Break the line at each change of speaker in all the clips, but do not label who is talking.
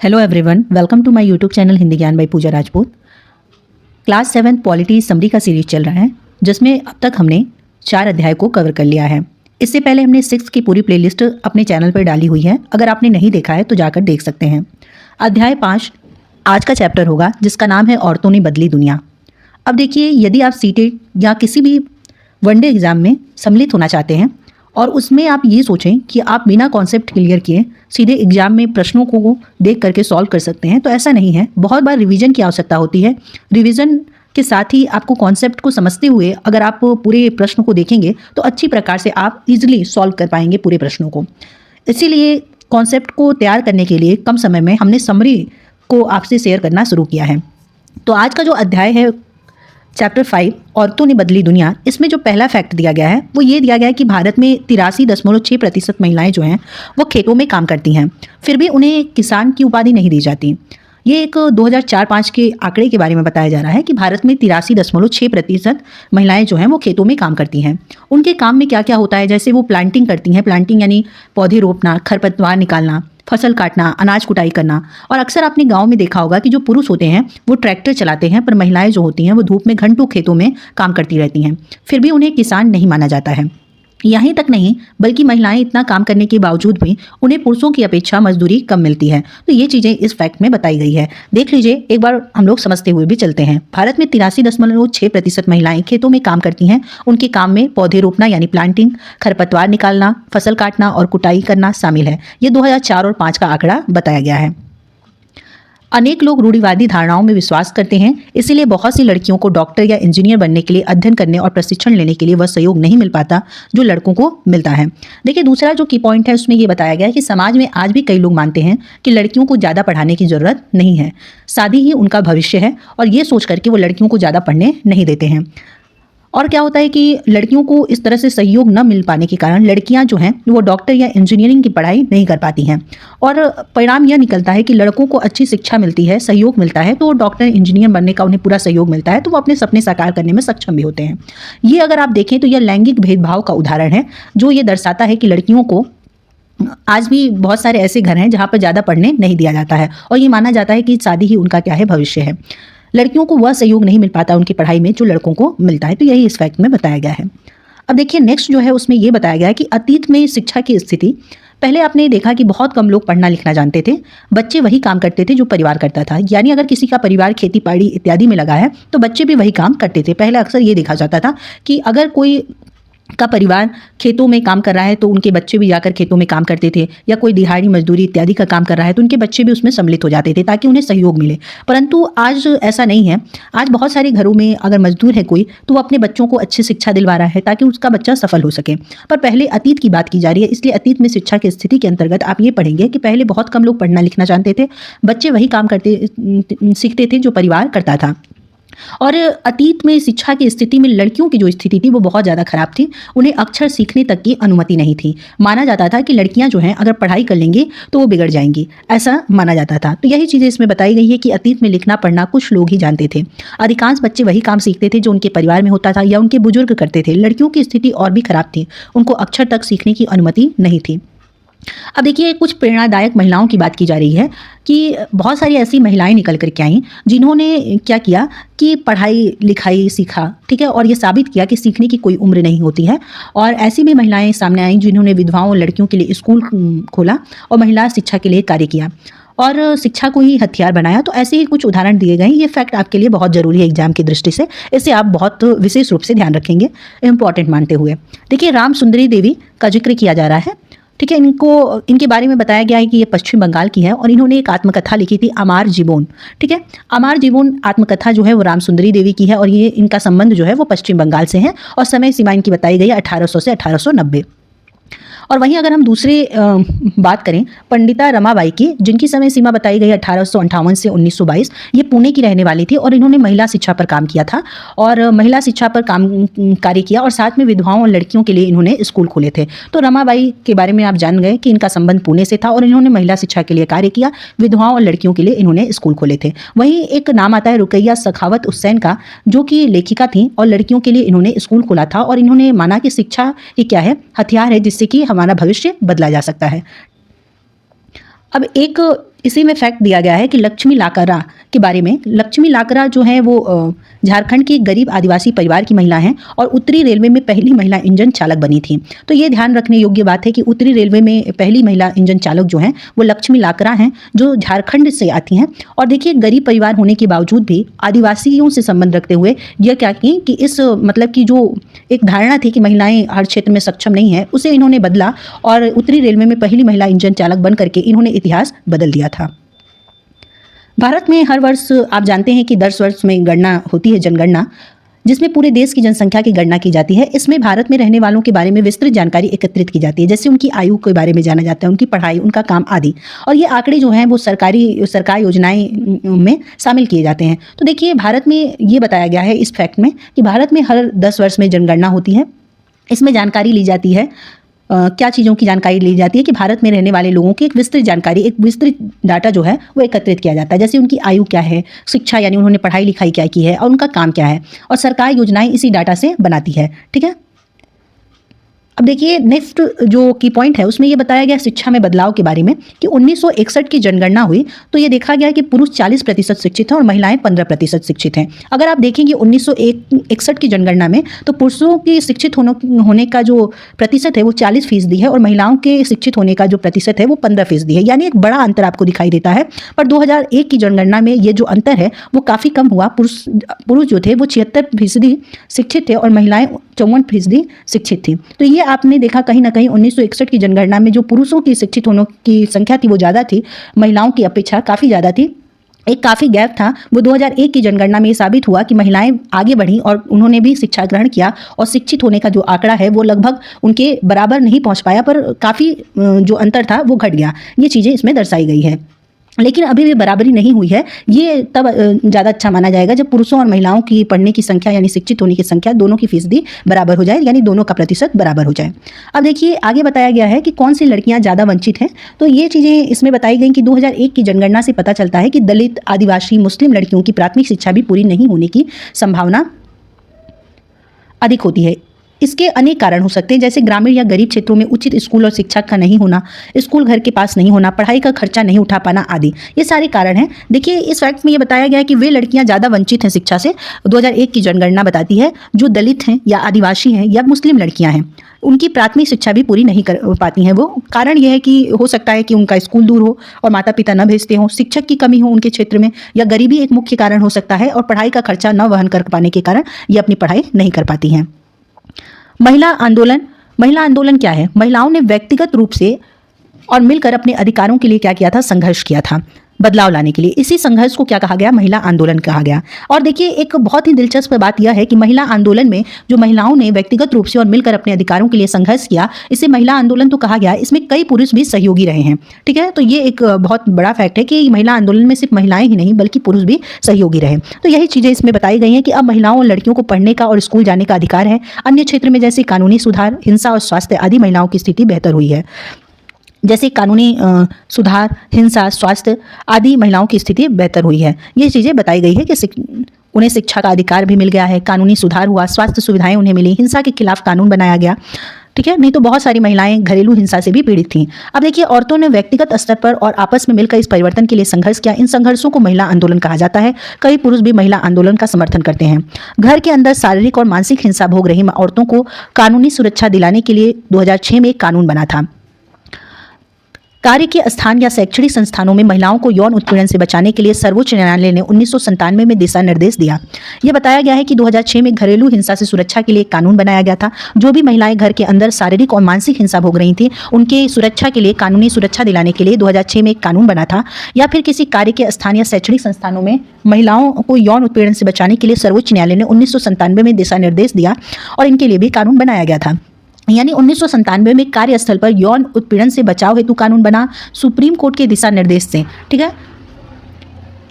Hello everyone, welcome to my YouTube channel Hindi Gyan by Pooja Rajput. Class 7 polity summary का series चल रहा है, जिसमें अब तक हमने 4 अध्याय को कवर कर लिया है। इससे पहले हमने 6 की पूरी प्लेलिस्ट अपने चैनल पर डाली हुई है, अगर आपने नहीं देखा है तो जाकर देख सकते हैं। अध्याय 5 आज का चैप्टर होगा, जिसका नाम है औरतों ने बदली दुनिया। अब देखिए, यदि आप सीटेट या किसी भी वनडे एग्जाम में सम्मिलित होना चाहते हैं और उसमें आप ये सोचें कि आप बिना कॉन्सेप्ट क्लियर किए सीधे एग्जाम में प्रश्नों को देख करके सॉल्व कर सकते हैं, तो ऐसा नहीं है। बहुत बार रिवीजन की आवश्यकता होती है। रिवीजन के साथ ही आपको कॉन्सेप्ट को समझते हुए अगर आप पूरे प्रश्न को देखेंगे तो अच्छी प्रकार से आप इजीली सॉल्व कर पाएंगे पूरे प्रश्नों को। इसीलिए कॉन्सेप्ट को तैयार करने के लिए कम समय में हमने समरी को आपसे शेयर करना शुरू किया है। तो आज का जो अध्याय है चैप्टर 5 औरतों ने बदली दुनिया, इसमें जो पहला फैक्ट दिया गया है वो ये दिया गया है कि भारत में 83.6% महिलाएं जो हैं वो खेतों में काम करती हैं, फिर भी उन्हें किसान की उपाधि नहीं दी जाती। ये एक 2004-5 के आंकड़े के बारे में बताया जा रहा है कि भारत में 83.6% महिलाएं जो हैं वो खेतों में काम करती हैं। उनके काम में क्या क्या होता है, जैसे वो प्लांटिंग करती हैं, प्लांटिंग यानी पौधे रोपना, खरपतवार निकालना, फसल काटना, अनाज कुटाई करना। और अक्सर आपने गांव में देखा होगा कि जो पुरुष होते हैं वो ट्रैक्टर चलाते हैं, पर महिलाएं जो होती हैं वो धूप में घंटों खेतों में काम करती रहती हैं, फिर भी उन्हें किसान नहीं माना जाता है। यहीं तक नहीं, बल्कि महिलाएं इतना काम करने के बावजूद भी उन्हें पुरुषों की अपेक्षा मजदूरी कम मिलती है। तो ये चीज़ें इस फैक्ट में बताई गई है। देख लीजिए, एक बार हम लोग समझते हुए भी चलते हैं। भारत में 83.6% महिलाएं खेतों में काम करती हैं। उनके काम में पौधे रोपना यानी प्लांटिंग, खरपतवार निकालना, फसल काटना और कुटाई करना शामिल है। ये 2004 और 5 का आंकड़ा बताया गया है। अनेक लोग रूढ़िवादी धारणाओं में विश्वास करते हैं, इसीलिए बहुत सी लड़कियों को डॉक्टर या इंजीनियर बनने के लिए अध्ययन करने और प्रशिक्षण लेने के लिए वह सहयोग नहीं मिल पाता जो लड़कों को मिलता है। देखिए, दूसरा जो की पॉइंट है उसमें यह बताया गया है कि समाज में आज भी कई लोग मानते हैं कि लड़कियों को ज़्यादा पढ़ाने की जरूरत नहीं है, शादी ही उनका भविष्य है, और ये सोच करके वो लड़कियों को ज़्यादा पढ़ने नहीं देते हैं। और क्या होता है कि लड़कियों को इस तरह से सहयोग न मिल पाने के कारण लड़कियां जो हैं वो डॉक्टर या इंजीनियरिंग की पढ़ाई नहीं कर पाती हैं, और परिणाम यह निकलता है कि लड़कों को अच्छी शिक्षा मिलती है, सहयोग मिलता है, तो डॉक्टर इंजीनियर बनने का उन्हें पूरा सहयोग मिलता है, तो वो अपने सपने साकार करने में सक्षम भी होते हैं। ये अगर आप देखें तो यह लैंगिक भेदभाव का उदाहरण है, जो ये दर्शाता है कि लड़कियों को आज भी बहुत सारे ऐसे घर हैं जहाँ पर ज़्यादा पढ़ने नहीं दिया जाता है, और ये माना जाता है कि शादी ही उनका क्या है, भविष्य है। लड़कियों को वह सहयोग नहीं मिल पाता उनकी पढ़ाई में जो लड़कों को मिलता है। तो यही इस फैक्ट में बताया गया है। अब देखिए, नेक्स्ट जो है उसमें यह बताया गया है कि अतीत में शिक्षा की स्थिति, पहले आपने देखा कि बहुत कम लोग पढ़ना लिखना जानते थे, बच्चे वही काम करते थे जो परिवार करता था। यानी अगर किसी का परिवार खेती बाड़ी इत्यादि में लगा है तो बच्चे भी वही काम करते थे। पहले अक्सर ये देखा जाता था कि अगर कोई का परिवार खेतों में काम कर रहा है तो उनके बच्चे भी जाकर खेतों में काम करते थे, या कोई दिहाड़ी मजदूरी इत्यादि का काम कर रहा है तो उनके बच्चे भी उसमें सम्मिलित हो जाते थे ताकि उन्हें सहयोग मिले। परंतु आज ऐसा नहीं है। आज बहुत सारे घरों में अगर मजदूर है कोई तो वो अपने बच्चों को अच्छी शिक्षा दिलवा रहा है ताकि उसका बच्चा सफल हो सके। पर पहले अतीत की बात की जा रही है, इसलिए अतीत में शिक्षा की स्थिति के अंतर्गत आप ये पढ़ेंगे कि पहले बहुत कम लोग पढ़ना लिखना जानते थे, बच्चे वही काम सीखते थे जो परिवार करता था। और अतीत में शिक्षा की स्थिति में लड़कियों की जो स्थिति थी वो बहुत ज़्यादा खराब थी। उन्हें अक्षर सीखने तक की अनुमति नहीं थी। माना जाता था कि लड़कियां जो हैं अगर पढ़ाई कर लेंगी तो वो बिगड़ जाएंगी, ऐसा माना जाता था। तो यही चीज़ें इसमें बताई गई है कि अतीत में लिखना पढ़ना कुछ लोग ही जानते थे। अधिकांश बच्चे वही काम सीखते थे जो उनके परिवार में होता था या उनके बुजुर्ग करते थे। लड़कियों की स्थिति और भी खराब थी, उनको अक्षर तक सीखने की अनुमति नहीं थी। अब देखिए, कुछ प्रेरणादायक महिलाओं की बात की जा रही है कि बहुत सारी ऐसी महिलाएं निकल करके आईं जिन्होंने क्या किया कि पढ़ाई लिखाई सीखा, ठीक है, और ये साबित किया कि सीखने की कोई उम्र नहीं होती है। और ऐसी भी महिलाएं सामने आईं जिन्होंने विधवाओं और लड़कियों के लिए स्कूल खोला और महिला शिक्षा के लिए कार्य किया और शिक्षा को ही हथियार बनाया। तो ऐसे ही कुछ उदाहरण दिए गए। ये फैक्ट आपके लिए बहुत ज़रूरी है एग्जाम की दृष्टि से, इसे आप बहुत विशेष रूप से ध्यान रखेंगे, इंपॉर्टेंट मानते हुए। देखिए, राम सुंदरी देवी का जिक्र किया जा रहा है, ठीक है। इनके बारे में बताया गया है कि ये पश्चिम बंगाल की है और इन्होंने एक आत्मकथा लिखी थी, अमार जीवन, ठीक है। अमार जीवन आत्मकथा जो है वो राम सुंदरी देवी की है और ये इनका संबंध जो है वो पश्चिम बंगाल से है और समय सीमा इनकी बताई गई है 1800 से 1890। और वहीं अगर हम दूसरे बात करें पंडिता रमाबाई की, जिनकी समय सीमा बताई गई 1858 से 1922, ये पुणे की रहने वाली थी और इन्होंने महिला शिक्षा पर काम किया था और महिला शिक्षा पर कार्य किया और साथ में विधवाओं और लड़कियों के लिए इन्होंने स्कूल खोले थे। तो रमाबाई के बारे में आप जान गए कि इनका संबंध पुणे से था और इन्होंने महिला शिक्षा के लिए कार्य किया, विधवाओं और लड़कियों के लिए इन्होंने स्कूल खोले थे। वहीं एक नाम आता है रुकैया सखावत हुसैन का, जो कि लेखिका थी और लड़कियों के लिए इन्होंने स्कूल खोला था और इन्होंने माना कि शिक्षा ये क्या है, हथियार है जिससे कि हमारा भविष्य बदला जा सकता है। अब एक इसी में फैक्ट दिया गया है कि लक्ष्मी लाकरा के बारे में। लक्ष्मी लाकरा जो है वो झारखंड की एक गरीब आदिवासी परिवार की महिला हैं और उत्तरी रेलवे में पहली महिला इंजन चालक बनी थी। तो ये ध्यान रखने योग्य बात है कि उत्तरी रेलवे में पहली महिला इंजन चालक जो हैं वो लक्ष्मी लाकरा हैं, जो झारखंड से आती हैं। और देखिए, गरीब परिवार होने के बावजूद भी आदिवासियों से संबंध रखते हुए यह क्या की कि इस मतलब की जो एक धारणा थी कि महिलाएं हर क्षेत्र में सक्षम नहीं है, उसे इन्होंने बदला और उत्तरी रेलवे में पहली महिला इंजन चालक बन करके इन्होंने इतिहास बदल दिया था। भारत में हर वर्ष आप जानते हैं कि 10 वर्ष में गणना होती है, जनगणना, जिसमें पूरे देश की जनसंख्या की गणना की जाती है। इसमें भारत में रहने वालों के बारे में विस्तृत जानकारी एकत्रित की जाती है, जैसे उनकी आयु के बारे में जाना जाता है, उनकी पढ़ाई, उनका काम आदि। और ये आंकड़े जो हैं वो सरकार योजनाएं में शामिल किए जाते हैं। तो देखिए, भारत में ये बताया गया है इस फैक्ट में कि भारत में हर 10 वर्ष में जनगणना होती है। इसमें जानकारी ली जाती है, क्या चीज़ों की जानकारी ली जाती है कि भारत में रहने वाले लोगों की एक विस्तृत जानकारी, एक विस्तृत डाटा जो है वो एकत्रित किया जाता है, जैसे उनकी आयु क्या है, शिक्षा यानी उन्होंने पढ़ाई लिखाई क्या की है और उनका काम क्या है, और सरकार योजनाएं इसी डाटा से बनाती है। ठीक है। अब देखिए, नेक्स्ट जो की पॉइंट है उसमें ये बताया गया शिक्षा में बदलाव के बारे में कि 1961 की जनगणना हुई तो ये देखा गया कि पुरुष 40% शिक्षित हैं और महिलाएं 15% शिक्षित हैं। अगर आप देखेंगे 1961 की जनगणना में तो पुरुषों की शिक्षित होने का जो प्रतिशत है वो 40% है और महिलाओं के शिक्षित होने का जो प्रतिशत है वो 15% है, यानी एक बड़ा अंतर आपको दिखाई देता है। पर 2001 की जनगणना में ये जो अंतर है वो काफ़ी कम हुआ। पुरुष जो थे वो 76% शिक्षित थे और महिलाएं 54% शिक्षित थी। तो ये आपने देखा कहीं ना कहीं 1961 की जनगणना में जो पुरुषों की शिक्षित होने की संख्या थी वो ज़्यादा थी, महिलाओं की अपेक्षा काफ़ी ज़्यादा थी। एक काफ़ी गैप था। वो 2001 की जनगणना में ये साबित हुआ कि महिलाएं आगे बढ़ी और उन्होंने भी शिक्षा ग्रहण किया और शिक्षित होने का जो आंकड़ा है वो लगभग उनके बराबर नहीं पहुंच पाया, पर काफ़ी जो अंतर था वो घट गया। ये चीज़ें इसमें दर्शाई गई है, लेकिन अभी भी बराबरी नहीं हुई है। ये तब ज़्यादा अच्छा माना जाएगा जब पुरुषों और महिलाओं की पढ़ने की संख्या यानी शिक्षित होने की संख्या दोनों की फीसदी बराबर हो जाए, यानी दोनों का प्रतिशत बराबर हो जाए। अब देखिए, आगे बताया गया है कि कौन सी लड़कियां ज़्यादा वंचित हैं। तो ये चीज़ें इसमें बताई गई कि 2001 की जनगणना से पता चलता है कि दलित, आदिवासी, मुस्लिम लड़कियों की प्राथमिक शिक्षा भी पूरी नहीं होने की संभावना अधिक होती है। इसके अनेक कारण हो सकते हैं, जैसे ग्रामीण या गरीब क्षेत्रों में उचित स्कूल और शिक्षा का नहीं होना, स्कूल घर के पास नहीं होना, पढ़ाई का खर्चा नहीं उठा पाना आदि, ये सारे कारण हैं। देखिए, इस फैक्ट में ये बताया गया है कि वे लड़कियां ज़्यादा वंचित हैं शिक्षा से। 2001 की जनगणना बताती है जो दलित हैं या आदिवासी हैं या मुस्लिम लड़कियां हैं उनकी प्राथमिक शिक्षा भी पूरी नहीं कर पाती हैं। वो कारण यह है कि हो सकता है कि उनका स्कूल दूर हो और माता पिता न भेजते हों, शिक्षक की कमी हो उनके क्षेत्र में, या गरीबी एक मुख्य कारण हो सकता है, और पढ़ाई का खर्चा न वहन कर पाने के कारण ये अपनी पढ़ाई नहीं कर पाती हैं। महिला आंदोलन क्या है? महिलाओं ने व्यक्तिगत रूप से और मिलकर अपने अधिकारों के लिए क्या किया था? संघर्ष किया था बदलाव लाने के लिए। इसी संघर्ष को क्या कहा गया? महिला आंदोलन कहा गया। और देखिए, एक बहुत ही दिलचस्प बात यह है कि महिला आंदोलन में जो महिलाओं ने व्यक्तिगत रूप से और मिलकर अपने अधिकारों के लिए संघर्ष किया, इसे महिला आंदोलन तो कहा गया। इसमें कई पुरुष भी सहयोगी रहे हैं। ठीक है, तो ये एक बहुत बड़ा फैक्ट है कि महिला आंदोलन में सिर्फ महिलाएं ही नहीं बल्कि पुरुष भी सहयोगी रहे। तो यही चीज़ें इसमें बताई गई हैं कि अब महिलाओं और लड़कियों को पढ़ने का और स्कूल जाने का अधिकार है। अन्य क्षेत्र में जैसे कानूनी सुधार, हिंसा और स्वास्थ्य आदि महिलाओं की स्थिति बेहतर हुई है। जैसे कानूनी सुधार, हिंसा, स्वास्थ्य आदि महिलाओं की स्थिति बेहतर हुई है। ये चीज़ें बताई गई है कि उन्हें शिक्षा का अधिकार भी मिल गया है, कानूनी सुधार हुआ, स्वास्थ्य सुविधाएं उन्हें मिली, हिंसा के खिलाफ कानून बनाया गया। ठीक है, नहीं तो बहुत सारी महिलाएं घरेलू हिंसा से भी पीड़ित थीं। अब देखिए, औरतों ने व्यक्तिगत स्तर पर और आपस में मिलकर इस परिवर्तन के लिए संघर्ष किया। इन संघर्षों को महिला आंदोलन कहा जाता है। कई पुरुष भी महिला आंदोलन का समर्थन करते हैं। घर के अंदर शारीरिक और मानसिक हिंसा भोग रही औरतों को कानूनी सुरक्षा दिलाने के लिए 2006 में एक कानून बना था। कार्य के स्थान या शैक्षणिक संस्थानों में महिलाओं को यौन उत्पीड़न से बचाने के लिए सर्वोच्च न्यायालय ने 1997 में दिशा निर्देश दिया। यह बताया गया है कि 2006 में घरेलू हिंसा से सुरक्षा के लिए एक कानून बनाया गया था। जो भी महिलाएं घर के अंदर शारीरिक और मानसिक हिंसा भोग रही थी, उनके सुरक्षा के लिए कानूनी सुरक्षा दिलाने के लिए 2006 में एक कानून बना था। या फिर किसी कार्य के स्थान या शैक्षणिक संस्थानों में महिलाओं को यौन उत्पीड़न से बचाने के लिए सर्वोच्च न्यायालय ने 1997 में दिशा निर्देश दिया और इनके लिए भी कानून बनाया गया था। यानी 1997 में कार्यस्थल पर यौन उत्पीड़न से बचाव हेतु कानून बना, सुप्रीम कोर्ट के दिशा निर्देश से। ठीक है,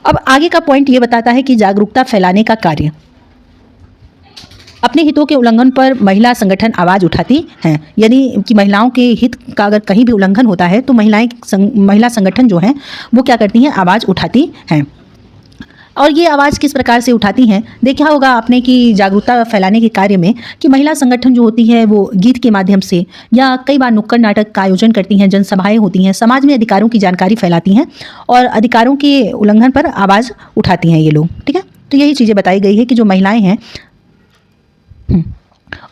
अब आगे का पॉइंट ये बताता है कि जागरूकता फैलाने का कार्य। अपने हितों के उल्लंघन पर महिला संगठन आवाज़ उठाती हैं, यानी कि महिलाओं के हित का अगर कहीं भी उल्लंघन होता है तो महिला संगठन जो हैं वो क्या करती हैं? आवाज़ उठाती हैं। और ये आवाज़ किस प्रकार से उठाती हैं, देखा होगा आपने कि जागरूकता फैलाने के कार्य में कि महिला संगठन जो होती है वो गीत के माध्यम से या कई बार नुक्कड़ नाटक का आयोजन करती हैं, जनसभाएं होती हैं, समाज में अधिकारों की जानकारी फैलाती हैं और अधिकारों के उल्लंघन पर आवाज़ उठाती हैं ये लोग। ठीक है, तो यही चीज़ें बताई गई है कि जो महिलाएं हैं,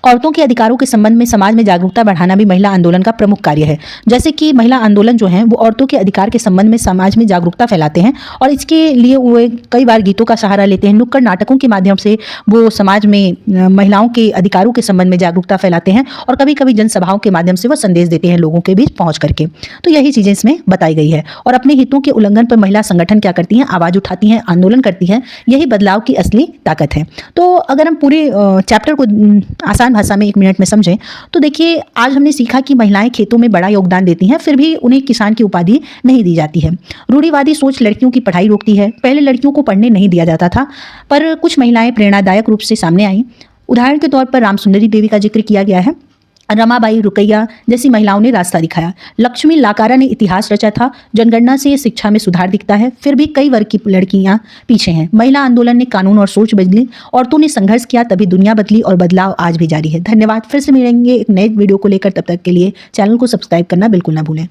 औरतों के अधिकारों के संबंध में समाज में जागरूकता बढ़ाना भी महिला आंदोलन का प्रमुख कार्य है। जैसे कि महिला आंदोलन जो है वो औरतों के अधिकार के संबंध में समाज में जागरूकता फैलाते हैं और इसके लिए वो कई बार गीतों का सहारा लेते हैं, नुक्कड़ नाटकों के माध्यम से वो समाज में महिलाओं के अधिकारों के संबंध में जागरूकता फैलाते हैं और कभी कभी जनसभाओं के माध्यम से वो संदेश देते हैं लोगों के बीच पहुँच करके। तो यही चीज़ें इसमें बताई गई है और अपने हितों के उल्लंघन पर महिला संगठन क्या करती हैं, आवाज़ उठाती हैं, आंदोलन करती हैं। यही बदलाव की असली ताकत है। तो अगर हम पूरे चैप्टर को आसान भाषा में 1 मिनट में समझें तो देखिए, आज हमने सीखा कि महिलाएं खेतों में बड़ा योगदान देती हैं, फिर भी उन्हें किसान की उपाधि नहीं दी जाती है। रूढ़िवादी सोच लड़कियों की पढ़ाई रोकती है। पहले लड़कियों को पढ़ने नहीं दिया जाता था, पर कुछ महिलाएं प्रेरणादायक रूप से सामने आई। उदाहरण के तौर पर रामसुंदरी देवी का जिक्र किया गया है। रमाबाई, रुकैया जैसी महिलाओं ने रास्ता दिखाया। लक्ष्मी लाकारा ने इतिहास रचा था। जनगणना से शिक्षा में सुधार दिखता है, फिर भी कई वर्ग की लड़कियां पीछे हैं। महिला आंदोलन ने कानून और सोच बदली, औरतों ने संघर्ष किया, तभी दुनिया बदली और बदलाव आज भी जारी है। धन्यवाद। फिर से मिलेंगे एक नए वीडियो को लेकर, तब तक के लिए चैनल को सब्सक्राइब करना बिल्कुल ना भूलें।